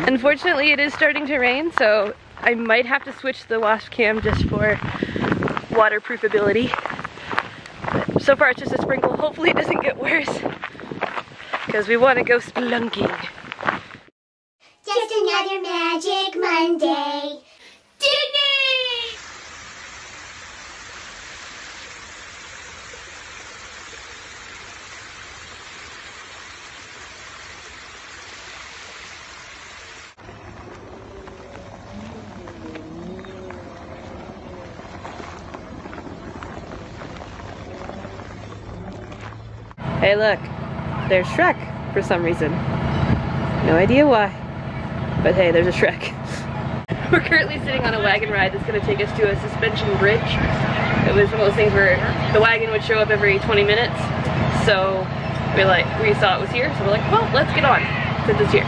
Unfortunately, it is starting to rain, so I might have to switch the wasp cam just for waterproofability. But so far it's just a sprinkle. Hopefully it doesn't get worse, because we want to go spelunking. Just another magic Monday. Didnee! Hey look, there's Shrek for some reason. No idea why, but hey, there's a Shrek. We're currently sitting on a wagon ride that's gonna take us to a suspension bridge. It was one of those things where the wagon would show up every 20 minutes. So we saw it was here, so we're like, well, let's get on since it's here.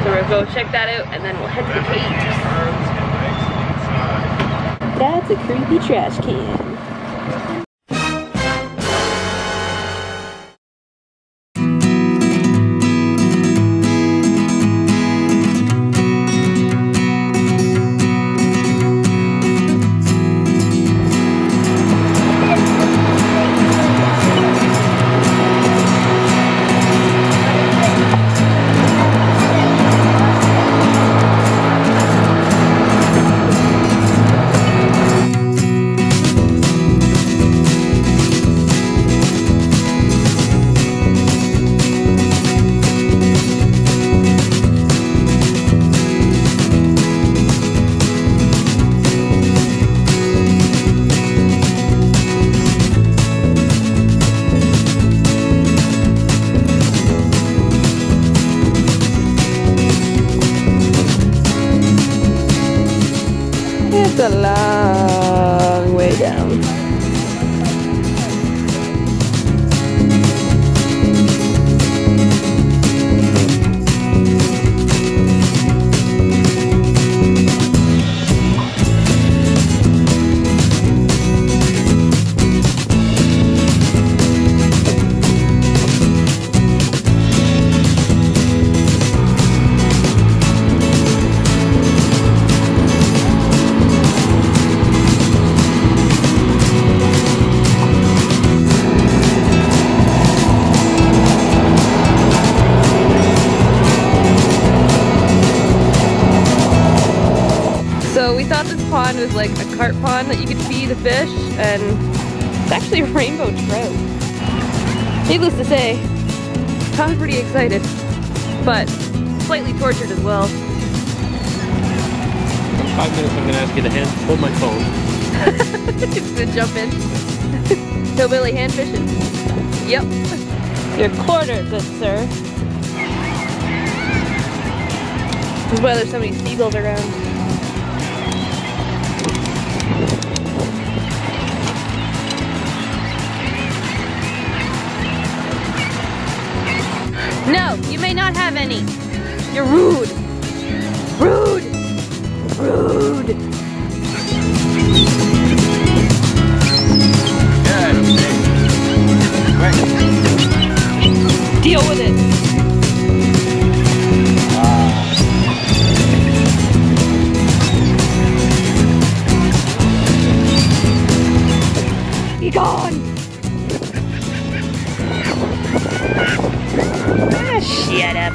So we're gonna go check that out and then we'll head to the caves. That's a creepy trash can. It's a long way down. So we thought this pond was like a carp pond that you could feed the fish, and it's actually a rainbow trout. Needless to say, Tom's pretty excited, but slightly tortured as well. In 5 minutes I'm gonna ask you to hold my phone. Just gonna jump in. Hillbilly hand fishing. Yep. Your quarter, good sir. This is why there's so many seagulls around. No, you may not have any. You're rude. Rude. Rude. Deal with it. Be gone. Ah, shut up.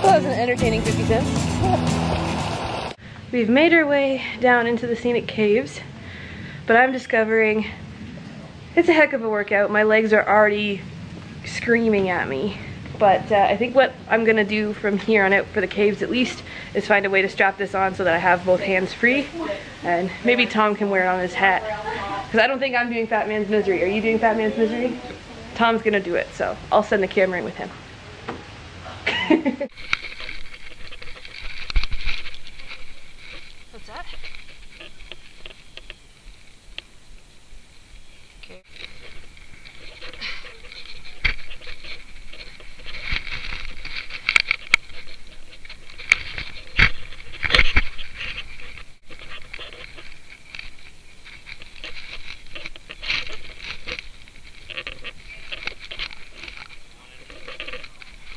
That was an entertaining 50 cents. We've made our way down into the scenic caves, but I'm discovering it's a heck of a workout. My legs are already screaming at me. But I think what I'm gonna do from here on out for the caves at least is find a way to strap this on so that I have both hands free. And maybe Tom can wear it on his hat. Because I don't think I'm doing Fat Man's Misery. Are you doing Fat Man's Misery? Tom's gonna do it, so I'll send the camera in with him. What's that? Okay.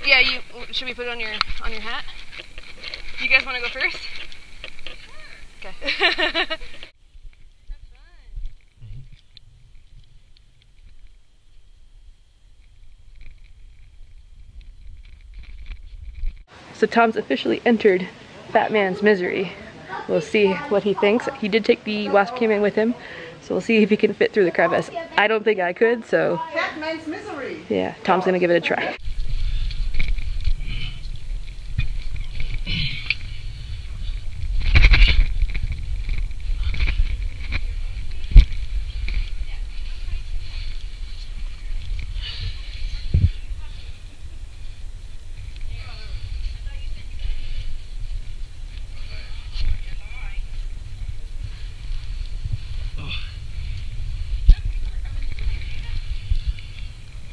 Yeah, should we put it on your hat? You guys want to go first? Okay. So Tom's officially entered Fat Man's Misery. We'll see what he thinks. He did take the wasp cam in with him, so we'll see if he can fit through the crevice. I don't think I could, so Fat Man's Misery. Yeah, Tom's gonna give it a try.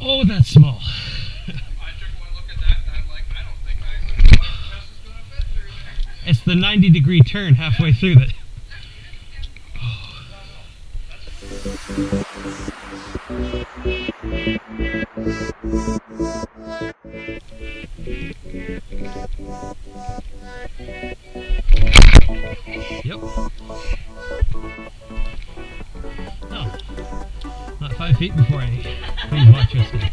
Oh, that's small. I took one look at that and I'm like, I don't think my chest is going to fit through there. It's the 90-degree turn halfway through that. Yep. No. Not 5 feet before I watch your step.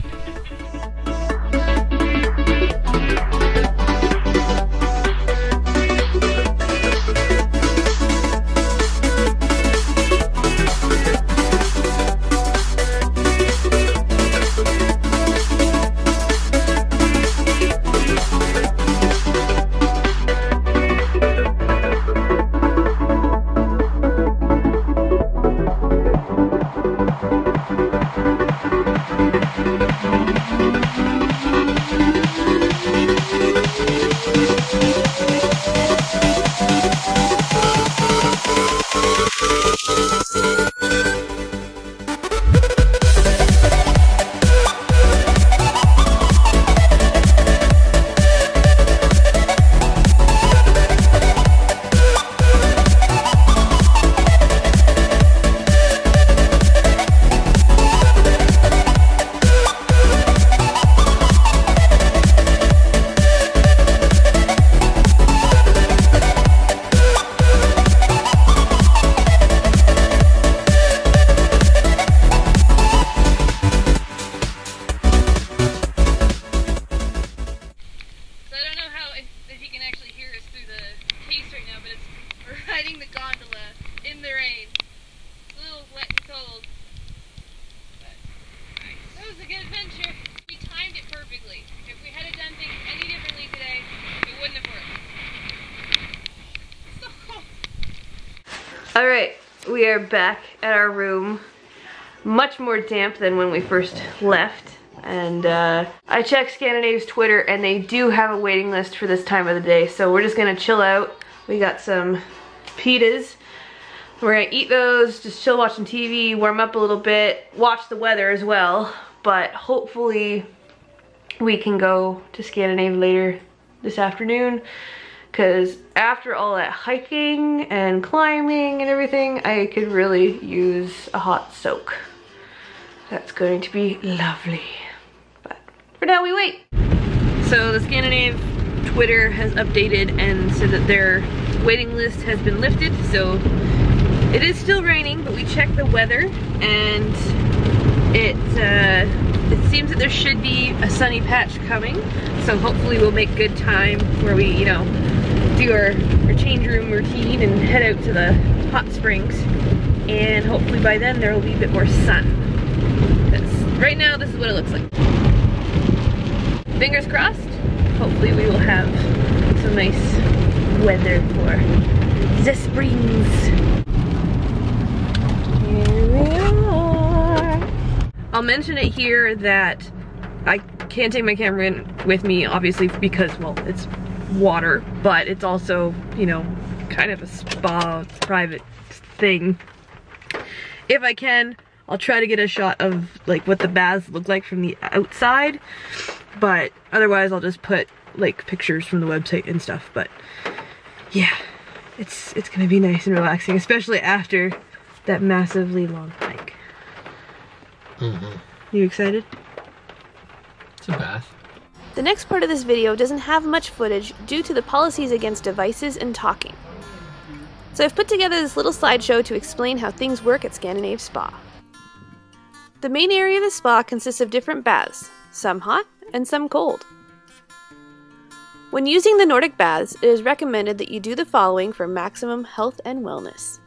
Alright, we are back at our room. Much more damp than when we first left. And I checked Scandinave's Twitter and they do have a waiting list for this time of the day. So we're just gonna chill out. We got some pitas. We're gonna eat those, just chill, watch some TV, warm up a little bit, watch the weather as well. But hopefully we can go to Scandinave later this afternoon. Because after all that hiking and climbing and everything, I could really use a hot soak. That's going to be lovely. But for now, we wait. So the Scandinave Twitter has updated and said that their waiting list has been lifted. So it is still raining, but we checked the weather and it seems that there should be a sunny patch coming. So hopefully we'll make good time where we, you know, do our change room routine and head out to the hot springs, and hopefully by then there will be a bit more sun, because right now this is what it looks like. Fingers crossed, hopefully we will have some nice weather for the springs. Here we are. I'll mention it here that I can't take my camera in with me, obviously, because, well, it's water, but it's also, you know, kind of a spa private thing. If I can, I'll try to get a shot of like what the baths look like from the outside, but otherwise I'll just put like pictures from the website and stuff. But yeah, it's gonna be nice and relaxing, especially after that massively long hike. Mm-hmm. You excited? It's a bath. The next part of this video doesn't have much footage due to the policies against devices and talking. So I've put together this little slideshow to explain how things work at Scandinave Spa. The main area of the spa consists of different baths, some hot and some cold. When using the Nordic baths, it is recommended that you do the following for maximum health and wellness.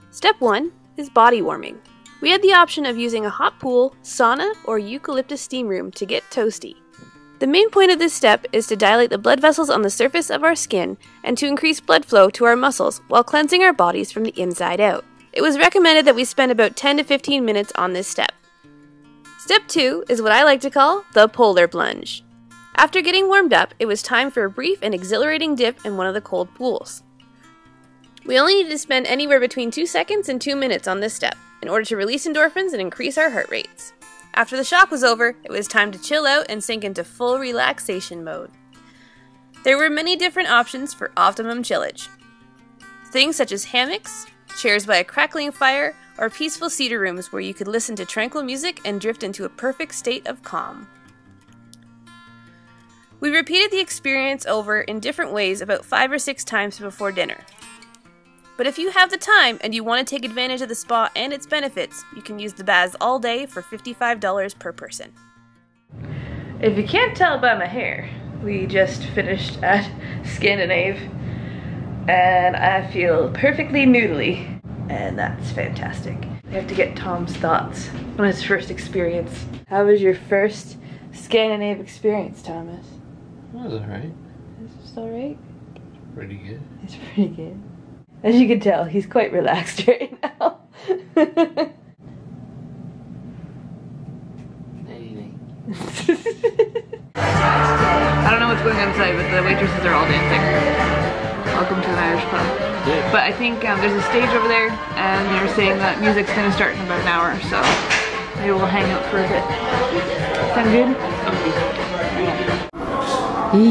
Step 1 is body warming. We had the option of using a hot pool, sauna, or eucalyptus steam room to get toasty. The main point of this step is to dilate the blood vessels on the surface of our skin and to increase blood flow to our muscles while cleansing our bodies from the inside out. It was recommended that we spend about 10 to 15 minutes on this step. Step 2 is what I like to call the polar plunge. After getting warmed up, it was time for a brief and exhilarating dip in one of the cold pools. We only needed to spend anywhere between 2 seconds and 2 minutes on this step in order to release endorphins and increase our heart rates. After the shock was over, it was time to chill out and sink into full relaxation mode. There were many different options for optimum chillage. Things such as hammocks, chairs by a crackling fire, or peaceful cedar rooms where you could listen to tranquil music and drift into a perfect state of calm. We repeated the experience over in different ways about 5 or 6 times before dinner. But if you have the time and you want to take advantage of the spa and its benefits, you can use the baths all day for $55 per person. If you can't tell by my hair, we just finished at Scandinave and I feel perfectly noodly, and that's fantastic. We have to get Tom's thoughts on his first experience. How was your first Scandinave experience, Thomas? That was alright. It's just alright? Pretty good. It's pretty good. As you can tell, he's quite relaxed right now. I don't know what's going on inside, but the waitresses are all dancing. Welcome to an Irish pub. Yeah. But I think there's a stage over there, and they're saying that music's going to start in about an hour, so maybe we'll hang out for a bit. Sound good?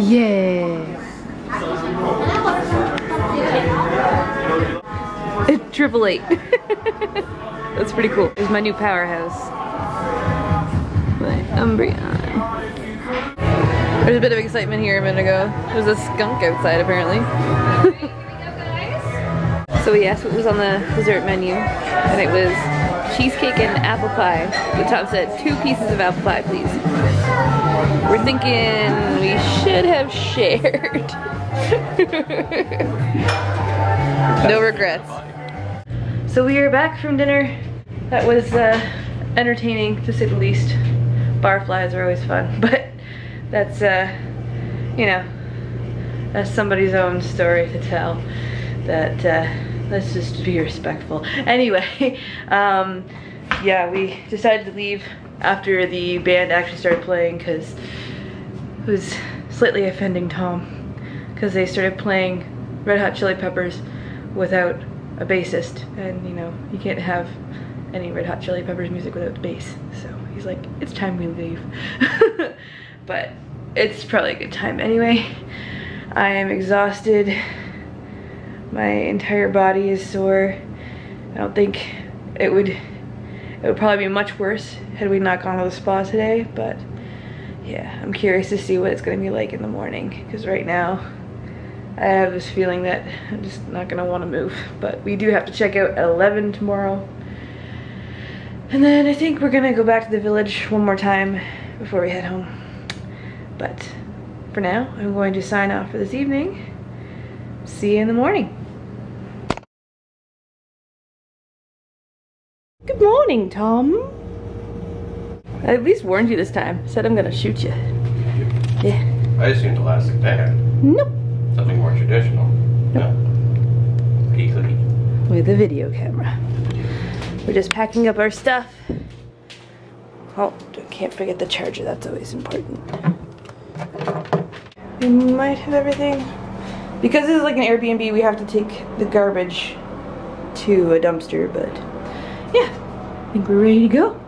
Yeah. Triple 8. That's pretty cool. There's my new powerhouse. My Umbreon. There's a bit of excitement here a minute ago. There's a skunk outside apparently. So we asked what was on the dessert menu, and it was cheesecake and apple pie. The top said 2 pieces of apple pie, please. We're thinking we should have shared. No regrets. So we are back from dinner. That was entertaining, to say the least. Barflies are always fun, but that's, you know, that's somebody's own story to tell. That, let's just be respectful. Anyway, yeah, we decided to leave after the band actually started playing because it was slightly offending Tom because they started playing Red Hot Chili Peppers without a bassist, and you know, you can't have any Red Hot Chili Peppers music without the bass, so he's like, it's time we leave. But it's probably a good time anyway. I am exhausted, my entire body is sore. I don't think it would probably be much worse had we not gone to the spa today, but yeah, I'm curious to see what it's going to be like in the morning, because right now I have this feeling that I'm just not gonna want to move. But we do have to check out at 11 tomorrow. And then I think we're gonna go back to the village one more time before we head home. But for now, I'm going to sign off for this evening. See you in the morning. Good morning, Tom. I at least warned you this time. Said I'm gonna shoot you. Yeah. I assumed elastic band. Nope. Something more traditional. Nope. No. Easily. With a video camera. We're just packing up our stuff. Oh, can't forget the charger, that's always important. We might have everything. Because this is like an Airbnb, we have to take the garbage to a dumpster, but yeah, I think we're ready to go.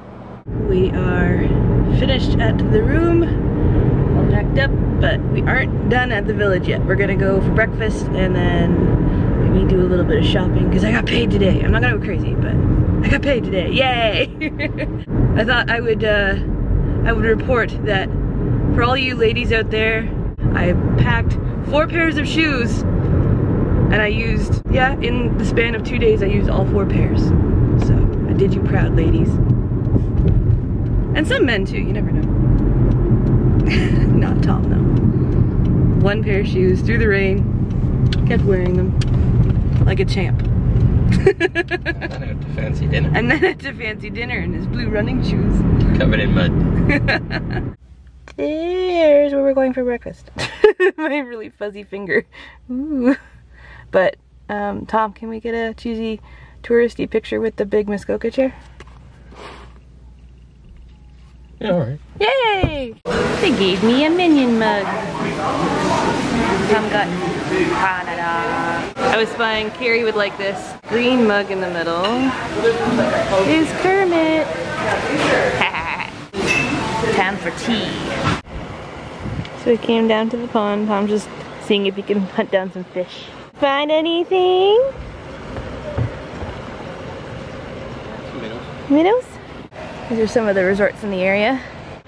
We are finished at the room. All packed up, but we aren't done at the village yet. We're gonna go for breakfast and then maybe do a little bit of shopping because I got paid today. I'm not gonna go crazy, but I got paid today. Yay! I thought I would report that For all you ladies out there, I packed 4 pairs of shoes and I used, yeah, in the span of 2 days I used all 4 pairs. So I did you proud, ladies. And some men too, you never know. Not Tom though. 1 pair of shoes through the rain, kept wearing them like a champ. And then out to fancy dinner. And then at to fancy dinner in his blue running shoes. Covered in mud. There's where we're going for breakfast. My really fuzzy finger. Ooh. But, Tom, can we get a cheesy touristy picture with the big Muskoka chair? Yeah, alright. Yay! They gave me a Minion mug. Tom got Canada. I was spying Carrie would like this green mug in the middle. Is Kermit. Time for tea. So we came down to the pond. Tom's just seeing if he can hunt down some fish. Find anything? Minnows? These are some of the resorts in the area.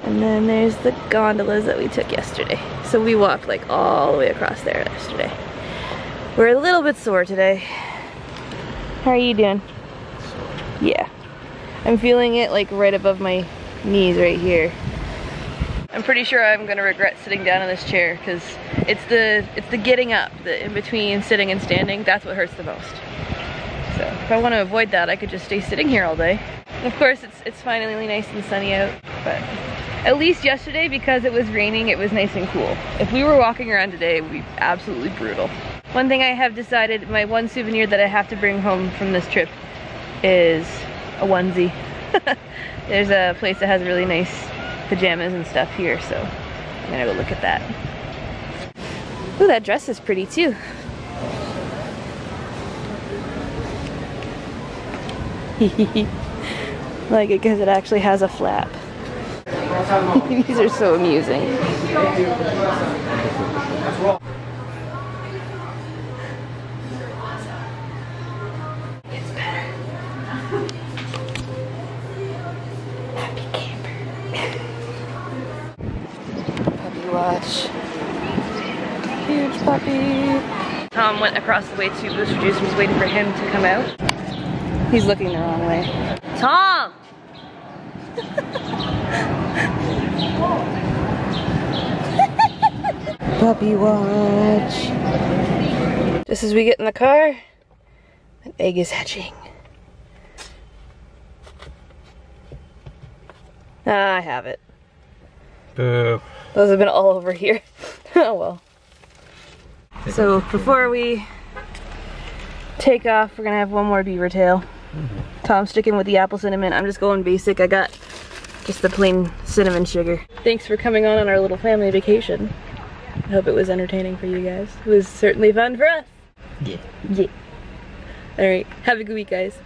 And then there's the gondolas that we took yesterday. So we walked like all the way across there yesterday. We're a little bit sore today. How are you doing? Yeah. I'm feeling it like right above my knees right here. I'm pretty sure I'm gonna regret sitting down in this chair because it's the getting up, the in between sitting and standing, that's what hurts the most. So if I want to avoid that, I could just stay sitting here all day. And of course, it's finally nice and sunny out, but at least yesterday, because it was raining, it was nice and cool. If we were walking around today, it would be absolutely brutal. One thing I have decided, my one souvenir that I have to bring home from this trip is a onesie. There's a place that has really nice pajamas and stuff here, so I'm gonna go look at that. Ooh, that dress is pretty too. Like it because it actually has a flap. These are so amusing. It's better. Happy camper. Puppy watch. Huge puppy. Tom went across the way to Booster Juice and was waiting for him to come out. He's looking the wrong way. Tom! Puppy watch. Just as we get in the car, an egg is hatching. Ah, I have it. Boo. Those have been all over here. Oh well. So before we take off, we're gonna have one more beaver tail. Tom's sticking with the apple cinnamon. I'm just going basic. I got just the plain cinnamon sugar. Thanks for coming on our little family vacation. I hope it was entertaining for you guys. It was certainly fun for us. Yeah. Yeah. Alright, have a good week, guys.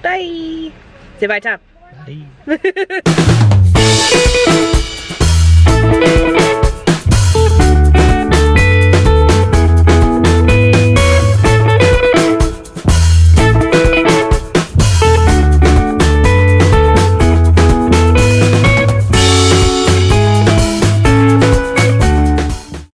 Bye! Say bye, Tom. Bye.